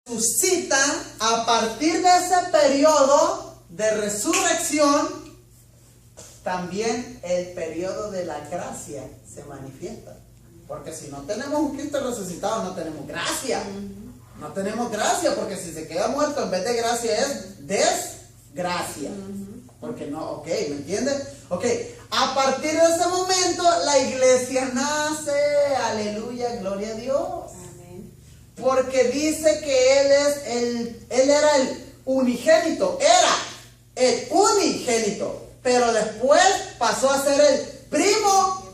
Suscita a partir de ese periodo de resurrección, también el periodo de la gracia se manifiesta. Porque si no tenemos un Cristo resucitado, no tenemos gracia. No tenemos gracia, porque si se queda muerto, en vez de gracia es desgracia. Porque no, ok, ¿me entiendes? Ok, a partir de ese momento la iglesia nace, aleluya, gloria a Dios. Amén. Porque dice que él era el unigénito, pero después pasó a ser el primogénito.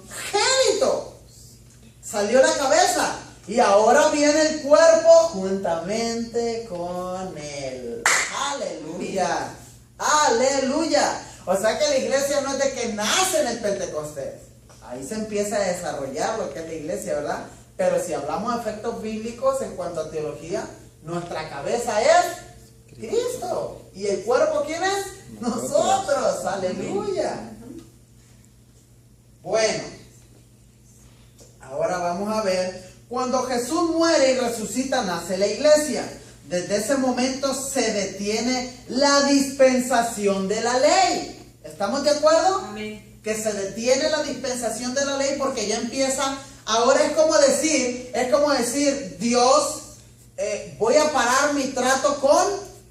Salió la cabeza y ahora viene el cuerpo juntamente con él. Aleluya, aleluya. O sea que la iglesia no es de que nace en el Pentecostés. Ahí se empieza a desarrollar lo que es la iglesia, ¿verdad? Pero si hablamos de efectos bíblicos en cuanto a teología, nuestra cabeza es Cristo. ¿Y el cuerpo quién es? Nosotros. Aleluya. Bueno, ahora vamos a ver. Cuando Jesús muere y resucita, nace la iglesia. Desde ese momento se detiene la dispensación de la ley. ¿Estamos de acuerdo? Amén. Que se detiene la dispensación de la ley porque ya empieza. Ahora es como decir, Dios, voy a parar mi trato con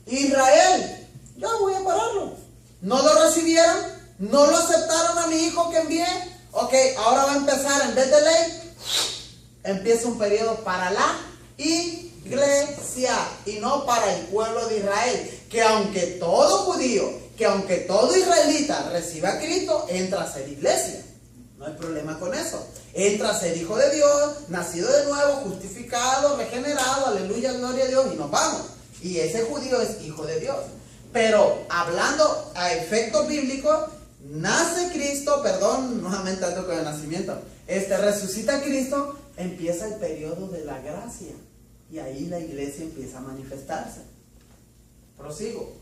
Israel. Ya voy a pararlo. No lo recibieron, no lo aceptaron a mi hijo que envié. Ok, ahora va a empezar, en vez de ley, empieza un periodo para la iglesia y no para el pueblo de Israel. Que aunque todo judío, que aunque todo israelita reciba a Cristo, entra a ser iglesia. No hay problema con eso. Entra a ser hijo de Dios, nacido de nuevo, justificado, regenerado, aleluya, gloria a Dios, y nos vamos. Y ese judío es hijo de Dios. Pero hablando a efectos bíblicos, nace Cristo, nuevamente ando con el nacimiento, resucita Cristo, empieza el periodo de la gracia. Y ahí la iglesia empieza a manifestarse. Prosigo.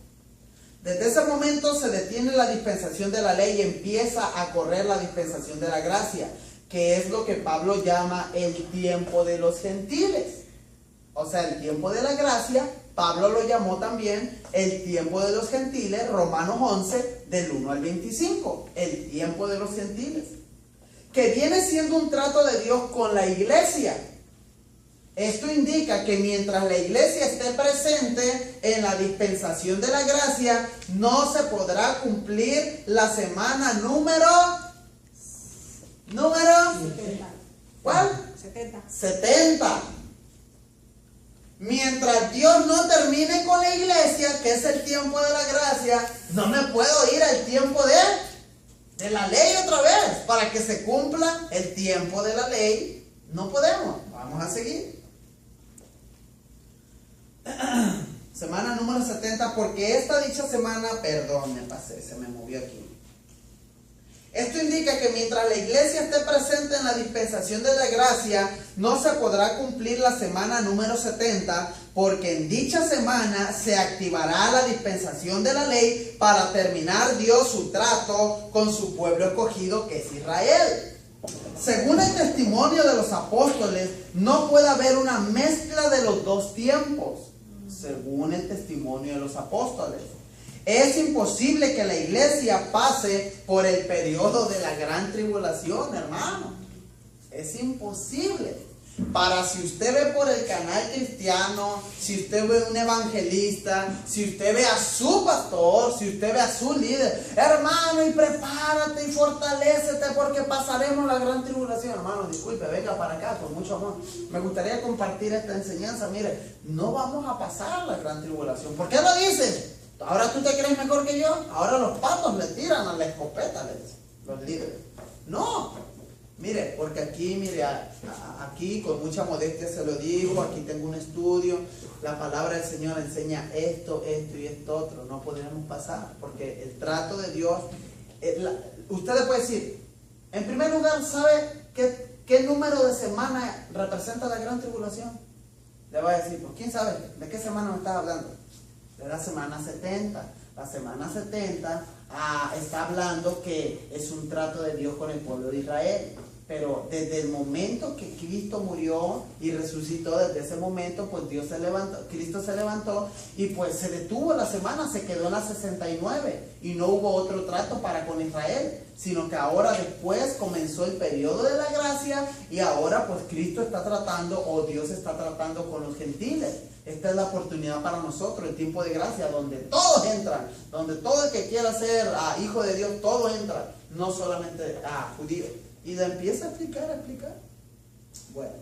Desde ese momento se detiene la dispensación de la ley y empieza a correr la dispensación de la gracia, que es lo que Pablo llama el tiempo de los gentiles. O sea, el tiempo de la gracia, Pablo lo llamó también el tiempo de los gentiles, Romanos 11, del 1 al 25, el tiempo de los gentiles, que viene siendo un trato de Dios con la iglesia. Esto indica que mientras la iglesia esté presente en la dispensación de la gracia, no se podrá cumplir la semana número ¿cuál? 70. Mientras Dios no termine con la iglesia, que es el tiempo de la gracia, no me puedo ir al tiempo de la ley otra vez. Para que se cumpla el tiempo de la ley, no podemos. Vamos a seguir. Semana número 70, porque esta dicha semana, me pasé, se me movió aquí. Esto indica que mientras la iglesia esté presente en la dispensación de la gracia, no se podrá cumplir la semana número 70, porque en dicha semana se activará la dispensación de la ley para terminar Dios su trato con su pueblo escogido, que es Israel. Según el testimonio de los apóstoles, no puede haber una mezcla de los dos tiempos. Según el testimonio de los apóstoles, es imposible que la iglesia pase por el periodo de la gran tribulación, hermano. Es imposible. Para si usted ve por el canal cristiano, si usted ve un evangelista, si usted ve a su pastor, si usted ve a su líder, hermano, y prepárate y fortalécete porque pasaremos la gran tribulación. Hermano, disculpe, venga para acá con mucho amor. Me gustaría compartir esta enseñanza. Mire, no vamos a pasar la gran tribulación. ¿Por qué lo dicen? Ahora tú te crees mejor que yo. Ahora los patos le tiran a la escopeta, los líderes. No. Mire, porque aquí, aquí con mucha modestia se lo digo, aquí tengo un estudio, la palabra del Señor enseña esto y esto otro, no podremos pasar, porque el trato de Dios, usted le puede decir, en primer lugar, ¿sabe qué número de semana representa la gran tribulación? Le va a decir, pues quién sabe, ¿de qué semana me estás hablando? De la semana 70. La semana 70 está hablando que es un trato de Dios con el pueblo de Israel. Pero desde el momento que Cristo murió y resucitó, desde ese momento, pues Dios se levantó, Cristo se levantó y pues se detuvo la semana, se quedó en las 69 y no hubo otro trato para con Israel, sino que ahora después comenzó el periodo de la gracia y ahora pues Cristo está tratando, o Dios está tratando con los gentiles. Esta es la oportunidad para nosotros, el tiempo de gracia, donde todos entran, donde todo el que quiera ser hijo de Dios, todos entran, no solamente judíos. Y le empieza a explicar. Bueno,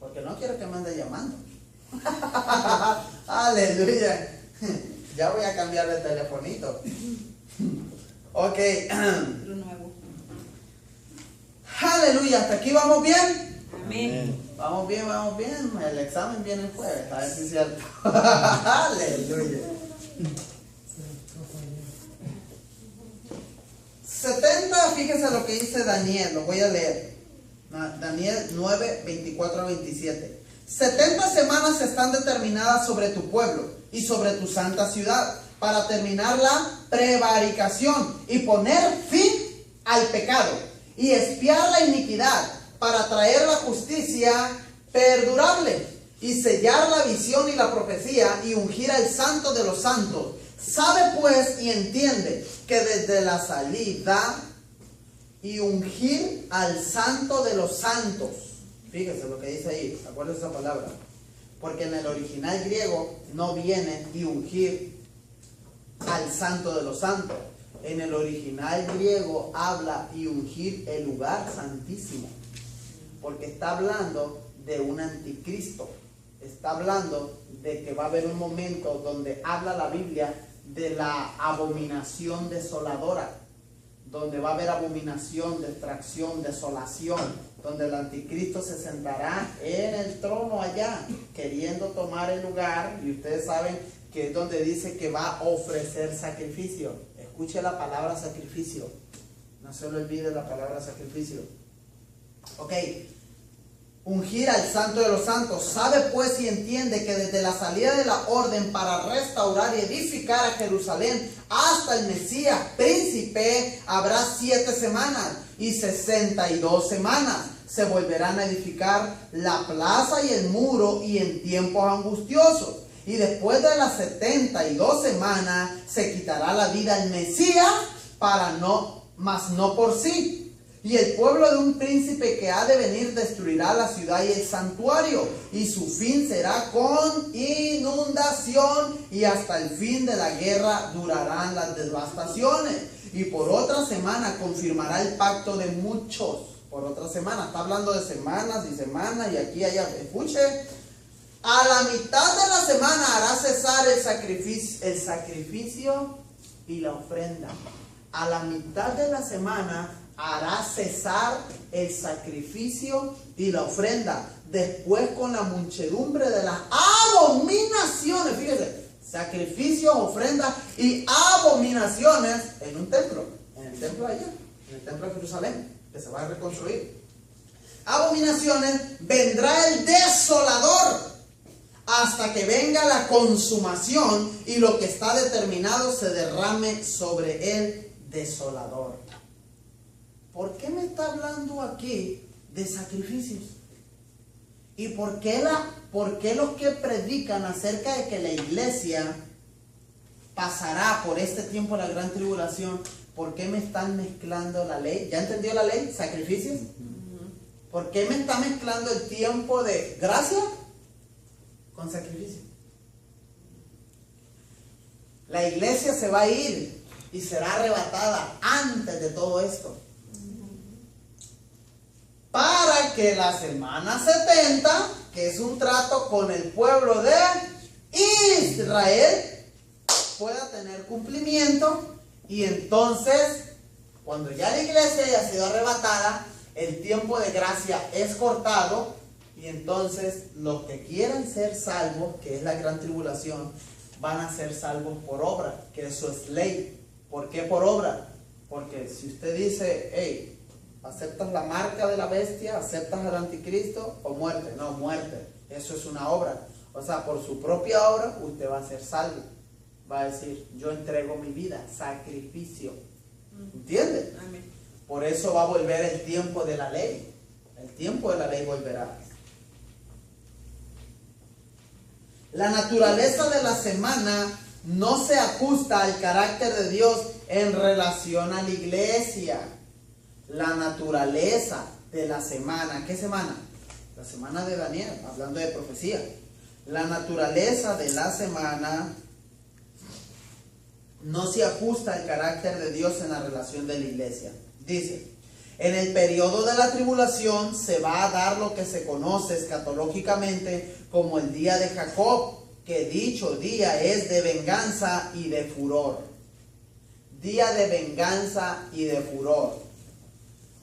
porque no quiero que me ande llamando. Aleluya. Ya voy a cambiar de telefonito. Ok. Aleluya, hasta aquí vamos bien. Amén. Vamos bien. El examen viene el jueves, a ver si es cierto. Aleluya. 70, fíjense lo que dice Daniel, lo voy a leer. Daniel 9, 24 a 27. 70 semanas están determinadas sobre tu pueblo y sobre tu santa ciudad, para terminar la prevaricación y poner fin al pecado y expiar la iniquidad, para traer la justicia perdurable y sellar la visión y la profecía y ungir al santo de los santos. Sabe pues y entiende que desde la salida y ungir al santo de los santos. Fíjese lo que dice ahí, acuérdese esa palabra. Porque en el original griego no viene y ungir al santo de los santos. En el original griego habla y ungir el lugar santísimo. Porque está hablando de un anticristo. Está hablando de que va a haber un momento donde habla la Biblia de la abominación desoladora, donde va a haber abominación, distracción, desolación, donde el anticristo se sentará en el trono allá, queriendo tomar el lugar, y ustedes saben que es donde dice que va a ofrecer sacrificio. Escuche la palabra sacrificio, no se le olvide la palabra sacrificio. Ok. Ungir al santo de los santos. Sabe pues y entiende que desde la salida de la orden para restaurar y edificar a Jerusalén hasta el Mesías príncipe habrá 7 semanas y 62 semanas. Se volverán a edificar la plaza y el muro y en tiempos angustiosos. Y después de las 72 semanas se quitará la vida al Mesías, mas no por sí. Y el pueblo de un príncipe que ha de venir destruirá la ciudad y el santuario, y su fin será con inundación, y hasta el fin de la guerra durarán las devastaciones. Y por otra semana confirmará el pacto de muchos. Por otra semana, está hablando de semanas y semanas, y aquí allá, escuche. A la mitad de la semana hará cesar el sacrificio y la ofrenda. A la mitad de la semana hará cesar el sacrificio y la ofrenda. Después, con la muchedumbre de las abominaciones, fíjese, sacrificios, ofrendas y abominaciones en un templo, en el templo allá, en el templo de Jerusalén, que se va a reconstruir. Abominaciones, vendrá el desolador, hasta que venga la consumación y lo que está determinado se derrame sobre el desolador. ¿Por qué me está hablando aquí de sacrificios? ¿Y por qué los que predican acerca de que la iglesia pasará por este tiempo de la gran tribulación, por qué me están mezclando la ley? ¿Ya entendió la ley? ¿Sacrificios? ¿Por qué me está mezclando el tiempo de gracia con sacrificio? La iglesia se va a ir y será arrebatada antes de todo esto, para que la semana 70, que es un trato con el pueblo de Israel, pueda tener cumplimiento. Y entonces, cuando ya la iglesia haya sido arrebatada, el tiempo de gracia es cortado, y entonces los que quieran ser salvos, que es la gran tribulación, van a ser salvos por obra, que eso es ley. ¿Por qué por obra? Porque si usted dice, hey, ¿aceptas la marca de la bestia? ¿Aceptas al anticristo? ¿O muerte? No, muerte. Eso es una obra. O sea, por su propia obra, usted va a ser salvo. Va a decir, yo entrego mi vida, sacrificio. ¿Entiende? Amén. Por eso va a volver el tiempo de la ley. El tiempo de la ley volverá. La naturaleza de la semana no se ajusta al carácter de Dios en relación a la iglesia. La naturaleza de la semana, ¿qué semana? La semana de Daniel, hablando de profecía. La naturaleza de la semana no se ajusta al carácter de Dios en la relación de la iglesia. Dice, en el periodo de la tribulación se va a dar lo que se conoce escatológicamente como el día de Jacob, que dicho día es de venganza y de furor. Día de venganza y de furor.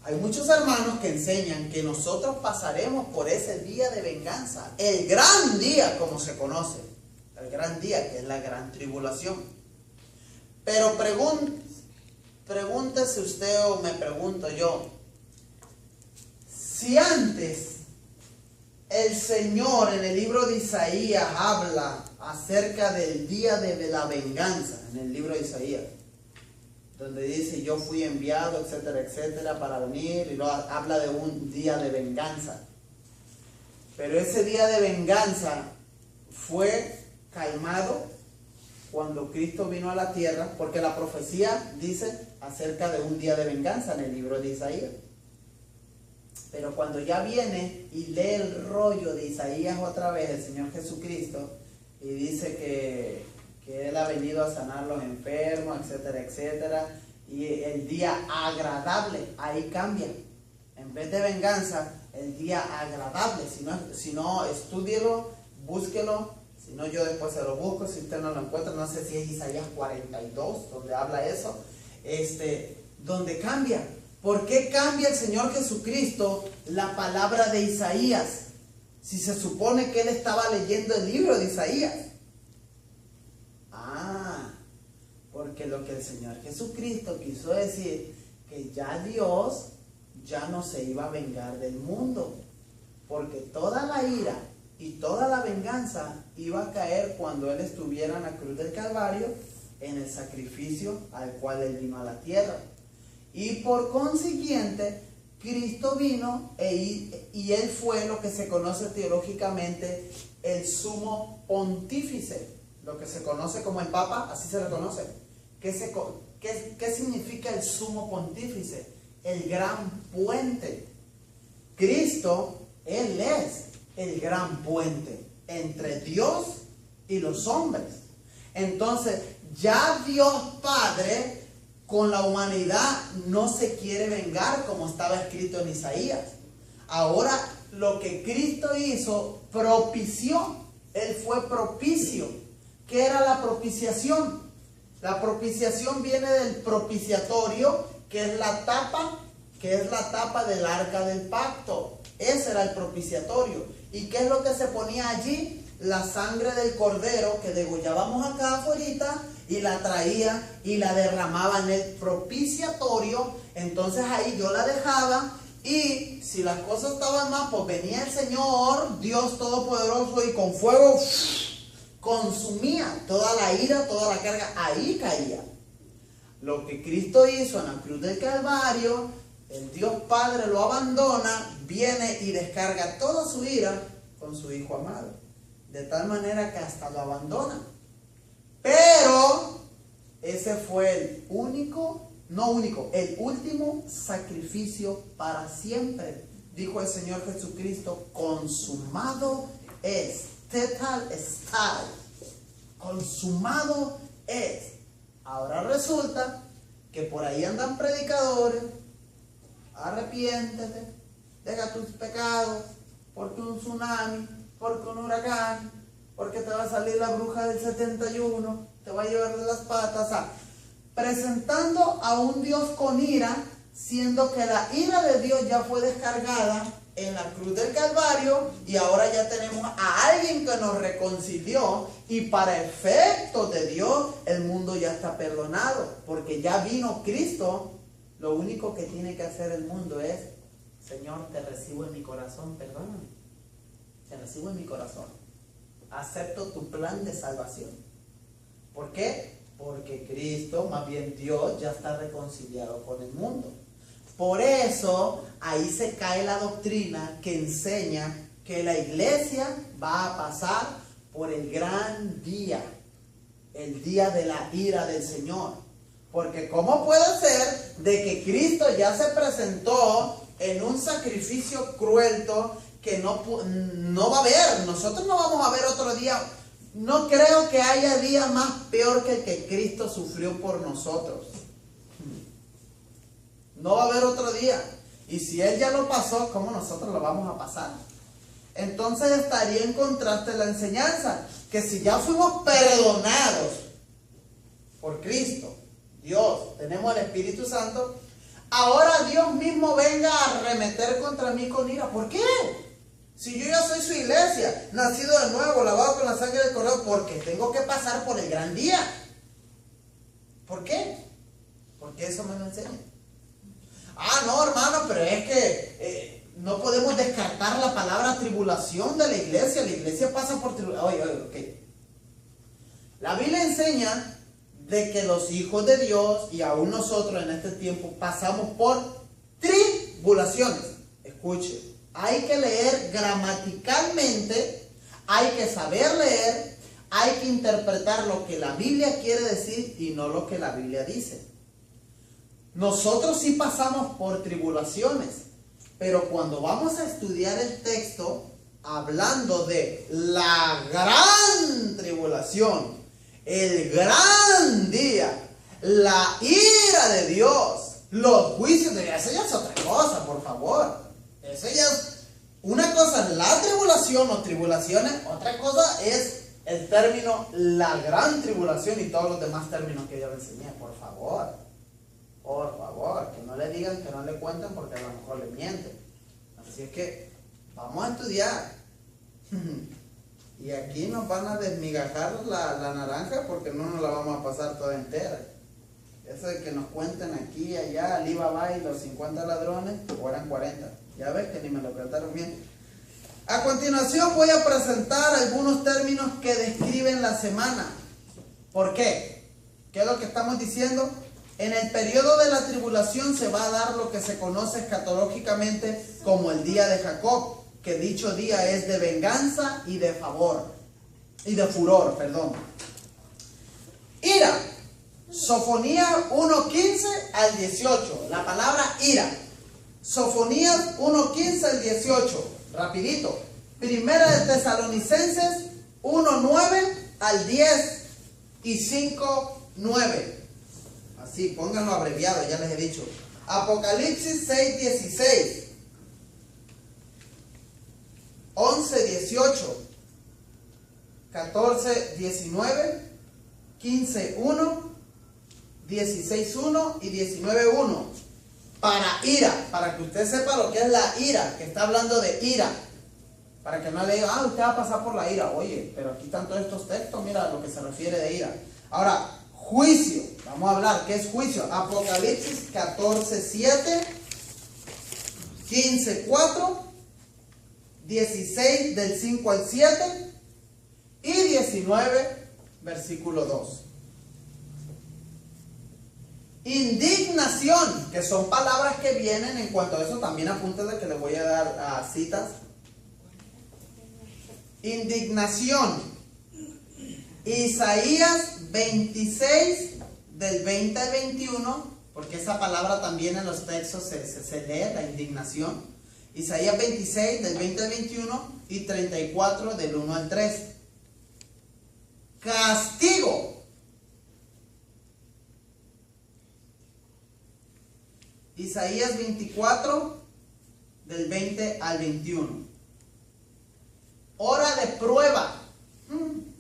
Hay muchos hermanos que enseñan que nosotros pasaremos por ese día de venganza, el gran día como se conoce, el gran día que es la gran tribulación. Pero pregúntese usted o me pregunto yo, si antes el Señor en el libro de Isaías habla acerca del día de la venganza, en el libro de Isaías, donde dice yo fui enviado, etcétera, etcétera, para venir, y luego habla de un día de venganza. Pero ese día de venganza fue calmado cuando Cristo vino a la tierra, porque la profecía dice acerca de un día de venganza en el libro de Isaías. Pero cuando ya viene y lee el rollo de Isaías otra vez, el Señor Jesucristo, y dice que Él ha venido a sanar los enfermos, etcétera, etcétera, y el día agradable, ahí cambia. En vez de venganza, el día agradable. Si no, estúdielo, búsquelo. Si no, yo después se lo busco. Si usted no lo encuentra, no sé si es Isaías 42, donde habla eso, donde cambia. ¿Por qué cambia el Señor Jesucristo la palabra de Isaías? Si se supone que Él estaba leyendo el libro de Isaías. Porque lo que el Señor Jesucristo quiso decir, que ya Dios ya no se iba a vengar del mundo. Porque toda la ira y toda la venganza iba a caer cuando Él estuviera en la cruz del Calvario, en el sacrificio al cual Él vino a la tierra. Y por consiguiente, Cristo vino y Él fue lo que se conoce teológicamente el sumo pontífice, lo que se conoce como el Papa, así se le conoce. ¿Qué significa el sumo pontífice? El gran puente. Cristo, Él es el gran puente entre Dios y los hombres. Entonces, ya Dios Padre con la humanidad no se quiere vengar como estaba escrito en Isaías. Ahora lo que Cristo hizo, propició. Él fue propicio. ¿Qué era la propiciación? La propiciación viene del propiciatorio, que es la tapa del arca del pacto. Ese era el propiciatorio. ¿Y qué es lo que se ponía allí? La sangre del cordero que degollábamos acá afuera, y la traía y la derramaba en el propiciatorio. Entonces ahí yo la dejaba, y si las cosas estaban mal, pues venía el Señor, Dios Todopoderoso, y con fuego consumía toda la ira, toda la carga, ahí caía. Lo que Cristo hizo en la cruz del Calvario, el Dios Padre lo abandona, viene y descarga toda su ira con su Hijo amado. De tal manera que hasta lo abandona. Pero ese fue el último sacrificio para siempre. Dijo el Señor Jesucristo, consumado es. Tetelestai, consumado es. Ahora resulta que por ahí andan predicadores, arrepiéntete, deja tus pecados, porque un tsunami, porque un huracán, porque te va a salir la bruja del 71, te va a llevar de las patas, presentando a un Dios con ira, siendo que la ira de Dios ya fue descargada en la cruz del Calvario, y ahora ya tenemos a alguien que nos reconcilió, y para efectos de Dios el mundo ya está perdonado, porque ya vino Cristo. Lo único que tiene que hacer el mundo es: Señor, te recibo en mi corazón, perdóname, te recibo en mi corazón, acepto tu plan de salvación. ¿Por qué? Porque Cristo, más bien Dios, ya está reconciliado con el mundo. Por eso ahí se cae la doctrina que enseña que la iglesia va a pasar por el gran día, el día de la ira del Señor. Porque ¿cómo puede ser de que Cristo ya se presentó en un sacrificio cruento que no va a haber? Nosotros no vamos a ver otro día. No creo que haya día más peor que el que Cristo sufrió por nosotros. No va a haber otro día. Y si Él ya lo pasó, ¿cómo nosotros lo vamos a pasar? Entonces estaría en contraste la enseñanza, que si ya fuimos perdonados por Cristo, Dios, tenemos el Espíritu Santo, ahora Dios mismo venga a arremeter contra mí con ira. ¿Por qué? Si yo ya soy su iglesia, nacido de nuevo, lavado con la sangre del Cordero, ¿por qué tengo que pasar por el gran día? ¿Por qué? Porque eso me lo enseña. Ah, no, hermano, pero es que no podemos descartar la palabra tribulación de la iglesia. La iglesia pasa por tribulación. Oye, ok. La Biblia enseña de que los hijos de Dios y aún nosotros en este tiempo pasamos por tribulaciones. Escuche, hay que leer gramaticalmente, hay que saber leer, hay que interpretar lo que la Biblia quiere decir y no lo que la Biblia dice. Nosotros sí pasamos por tribulaciones, pero cuando vamos a estudiar el texto, hablando de la gran tribulación, el gran día, la ira de Dios, los juicios de Dios, eso ya es otra cosa, por favor. Eso ya es una cosa, la tribulación o tribulaciones, otra cosa es el término la gran tribulación y todos los demás términos que yo le enseñé, por favor. Por favor, que no le digan, que no le cuenten porque a lo mejor le mienten. Así es que vamos a estudiar. Y aquí nos van a desmigajar la naranja porque no nos la vamos a pasar toda entera. Eso de que nos cuenten aquí y allá, Alibaba y los 50 ladrones, o eran 40. Ya ves que ni me lo cantaron bien. A continuación voy a presentar algunos términos que describen la semana. ¿Por qué? ¿Qué es lo que estamos diciendo? En el periodo de la tribulación se va a dar lo que se conoce escatológicamente como el día de Jacob, que dicho día es de venganza y de furor, perdón. Ira, Sofonías 1:15 al 18, la palabra ira. Sofonías 1:15 al 18, rapidito. Primera de Tesalonicenses 1:9 al 10 y 5:9. Así, pónganlo abreviado, ya les he dicho. Apocalipsis 6:16, 11:18, 14:19, 15:1, 16:1 y 19:1. Para ira, para que usted sepa lo que es la ira, que está hablando de ira. Para que no le diga, usted va a pasar por la ira. Oye, pero aquí están todos estos textos, mira a lo que se refiere de ira. Ahora, juicio. Vamos a hablar, ¿qué es juicio? Apocalipsis 14:7, 15:4, 16 del 5 al 7 y 19 versículo 2. Indignación, que son palabras que vienen en cuanto a eso, también apúntenle que les voy a dar citas. Indignación. Isaías 26 del 20 al 21, porque esa palabra también en los textos se lee, la indignación. Isaías 26 del 20 al 21 y 34 del 1 al 3. Castigo. Isaías 24 del 20 al 21. Hora de prueba.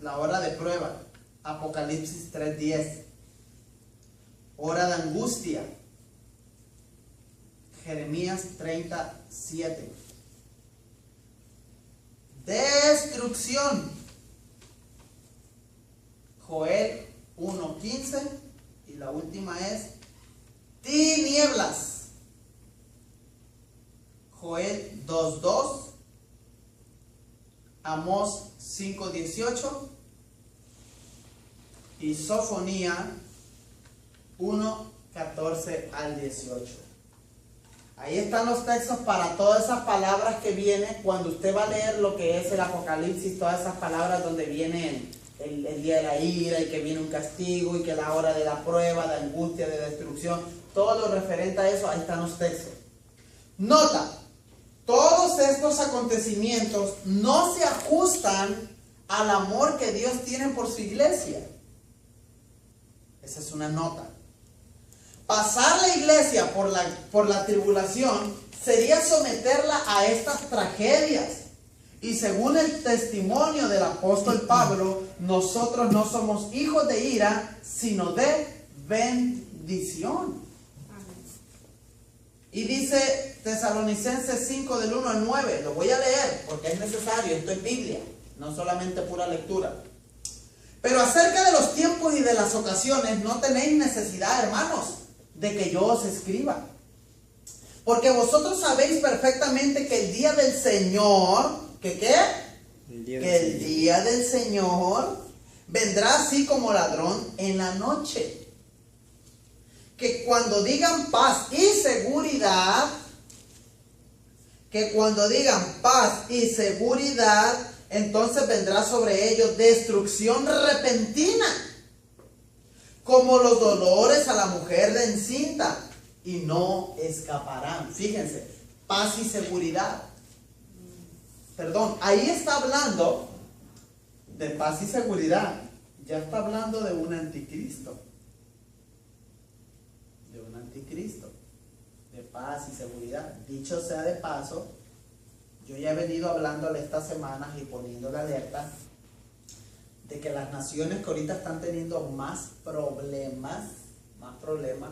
La hora de prueba. Apocalipsis 3:10. Hora de angustia. Jeremías 30:7. Destrucción. Joel 1:15. Y la última es tinieblas. Joel 2:2. Amós 5:18. Y Sofonía 1:14 al 18. Ahí están los textos para todas esas palabras que vienen cuando usted va a leer lo que es el Apocalipsis, todas esas palabras donde viene el día de la ira y que viene un castigo y que la hora de la prueba, de angustia, de destrucción, todo lo referente a eso, ahí están los textos. Nota, todos estos acontecimientos no se ajustan al amor que Dios tiene por su iglesia. Esa es una nota. Pasar la iglesia por la tribulación sería someterla a estas tragedias. Y según el testimonio del apóstol Pablo, nosotros no somos hijos de ira, sino de bendición. Y dice Tesalonicenses 5 del 1 al 9, lo voy a leer porque es necesario, esto es Biblia, no solamente pura lectura. Pero acerca de los tiempos y de las ocasiones no tenéis necesidad, hermanos, de que yo os escriba. Porque vosotros sabéis perfectamente que el día del Señor, ¿que qué? El día del Señor vendrá así como ladrón en la noche. Que cuando digan paz y seguridad, entonces vendrá sobre ellos destrucción repentina, como los dolores a la mujer de encinta, y no escaparán. Fíjense, paz y seguridad. Perdón, ahí está hablando de paz y seguridad. Ya está hablando de un anticristo. De paz y seguridad. Dicho sea de paso, yo ya he venido hablándole estas semanas y poniéndole alerta de que las naciones que ahorita están teniendo más problemas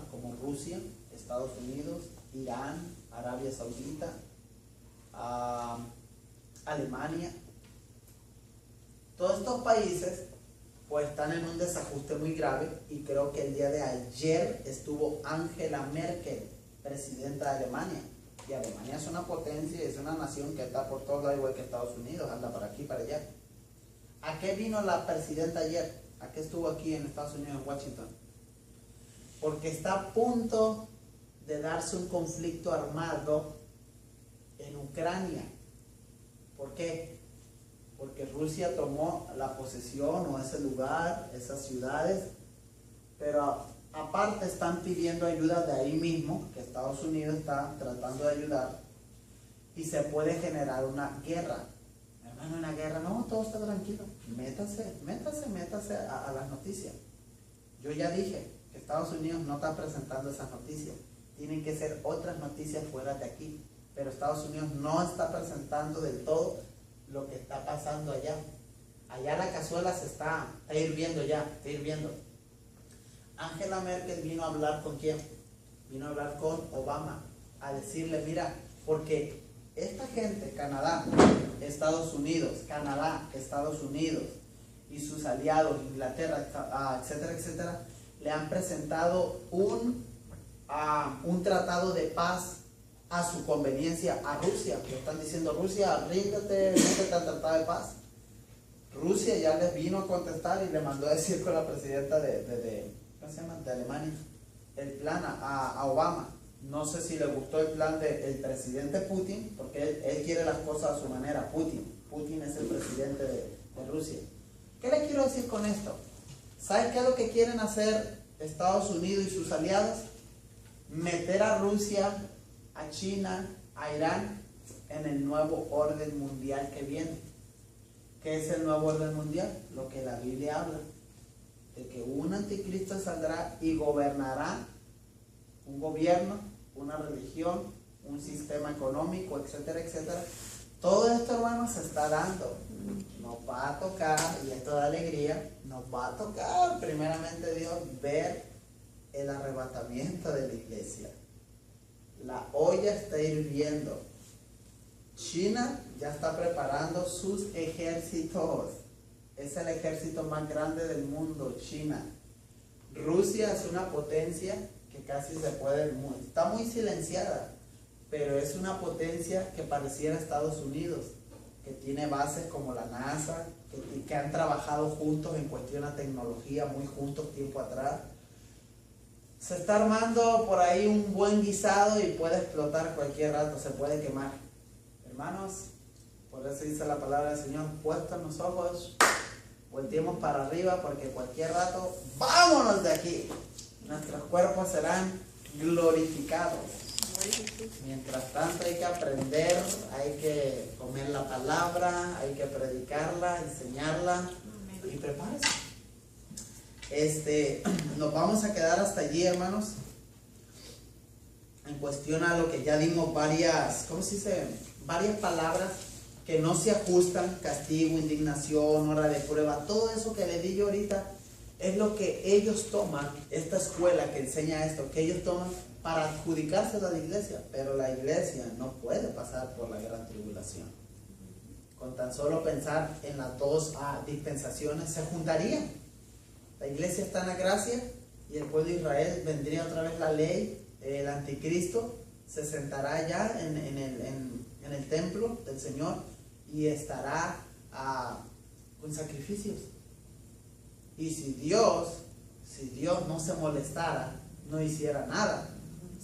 como Rusia, Estados Unidos, Irán, Arabia Saudita, Alemania, todos estos países pues están en un desajuste muy grave, y creo que el día de ayer estuvo Angela Merkel, presidenta de Alemania. Y Alemania es una potencia, es una nación que está por todos lados, igual que Estados Unidos, anda para aquí, para allá. ¿A qué vino la presidenta ayer? ¿A qué estuvo aquí en Estados Unidos, en Washington? Porque está a punto de darse un conflicto armado en Ucrania. ¿Por qué? Porque Rusia tomó la posesión o ese lugar, esas ciudades, pero aparte están pidiendo ayuda de ahí mismo, que Estados Unidos está tratando de ayudar, y se puede generar una guerra. Hermano, una guerra, no, todo está tranquilo. Métase a las noticias. Yo ya dije que Estados Unidos no está presentando esas noticias. Tienen que ser otras noticias fuera de aquí. Pero Estados Unidos no está presentando del todo lo que está pasando allá. Allá la cazuela se está hirviendo ya, está hirviendo. Angela Merkel vino a hablar ¿con quién? Vino a hablar con Obama, a decirle, mira, porque esta gente, Canadá, Estados Unidos y sus aliados, Inglaterra, etcétera, etcétera, le han presentado un tratado de paz a su conveniencia a Rusia. Le están diciendo, Rusia, ríndete, métete al tratado de paz. Rusia ya les vino a contestar y le mandó a decir con la presidenta de Alemania el plan a Obama. No sé si le gustó el plan del presidente Putin, porque él quiere las cosas a su manera. Putin es el presidente de Rusia. ¿Qué le quiero decir con esto? ¿Saben qué es lo que quieren hacer Estados Unidos y sus aliados? Meter a Rusia, a China, a Irán en el nuevo orden mundial que viene. ¿Qué es el nuevo orden mundial? Lo que la Biblia habla, de que un anticristo saldrá y gobernará un gobierno, una religión, un sistema económico, etcétera, etcétera. Todo esto, hermanos, se está dando. Nos va a tocar, y esto da alegría, nos va a tocar, primeramente Dios, ver el arrebatamiento de la iglesia. La olla está hirviendo. China ya está preparando sus ejércitos. Es el ejército más grande del mundo, China. Rusia es una potencia que casi se puede, está muy silenciada, pero es una potencia que pareciera Estados Unidos, que tiene bases como la NASA, que han trabajado juntos en cuestión de tecnología, muy juntos tiempo atrás. Se está armando por ahí un buen guisado y puede explotar cualquier rato, se puede quemar. Hermanos, por eso dice la palabra del Señor, puestos los ojos, volteemos para arriba porque cualquier rato, vámonos de aquí. Nuestros cuerpos serán glorificados. Mientras tanto hay que aprender, hay que comer la palabra, hay que predicarla, enseñarla y prepárese. Nos vamos a quedar hasta allí, hermanos. En cuestión a lo que ya dimos varias, ¿cómo se dice? Varias palabras que no se ajustan: castigo, indignación, hora de prueba. Todo eso que le di yo ahorita es lo que ellos toman, esta escuela que enseña esto, que ellos toman para adjudicarse a la iglesia. Pero la iglesia no puede pasar por la gran tribulación. Con tan solo pensar en las dos dispensaciones se juntarían. La iglesia está en la gracia y el pueblo de Israel, vendría otra vez la ley, el anticristo se sentará ya en el templo del Señor y estará con sacrificios. Y si Dios no se molestara, no hiciera nada,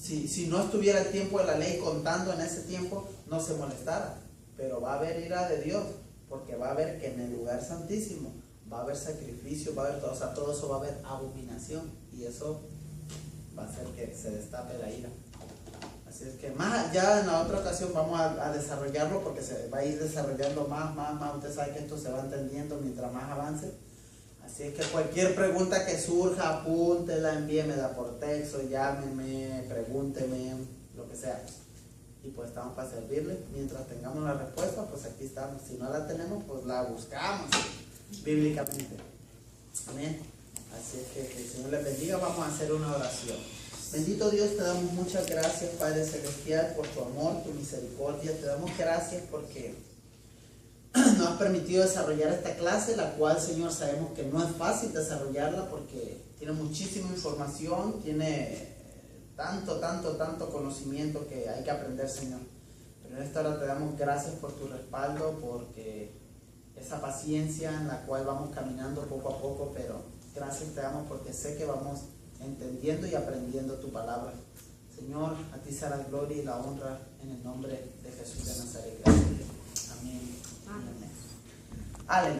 si no estuviera el tiempo de la ley contando en ese tiempo, no se molestara. Pero va a haber ira de Dios, porque va a haber que en el lugar santísimo va a haber sacrificio, va a haber todo, o sea, todo eso va a haber abominación, y eso va a hacer que se destape la ira. Así es que ya en la otra ocasión vamos a desarrollarlo, porque se va a ir desarrollando más. Usted sabe que esto se va entendiendo mientras más avance. Así es que cualquier pregunta que surja, apúntela, envíemela por texto, llámeme, pregúnteme, lo que sea. Y pues estamos para servirle. Mientras tengamos la respuesta, pues aquí estamos. Si no la tenemos, pues la buscamos bíblicamente. Amén. Así es que el Señor les bendiga. Vamos a hacer una oración. Bendito Dios, te damos muchas gracias, Padre Celestial, por tu amor, tu misericordia. Te damos gracias porque nos has permitido desarrollar esta clase, la cual, Señor, sabemos que no es fácil desarrollarla porque tiene muchísima información, tiene tanto conocimiento que hay que aprender, Señor. Pero en esta hora te damos gracias por tu respaldo, porque esa paciencia en la cual vamos caminando poco a poco, pero gracias te damos porque sé que vamos entendiendo y aprendiendo tu palabra. Señor, a ti será la gloria y la honra en el nombre de Jesús de Nazaret. Amén. Amén. Aleluya.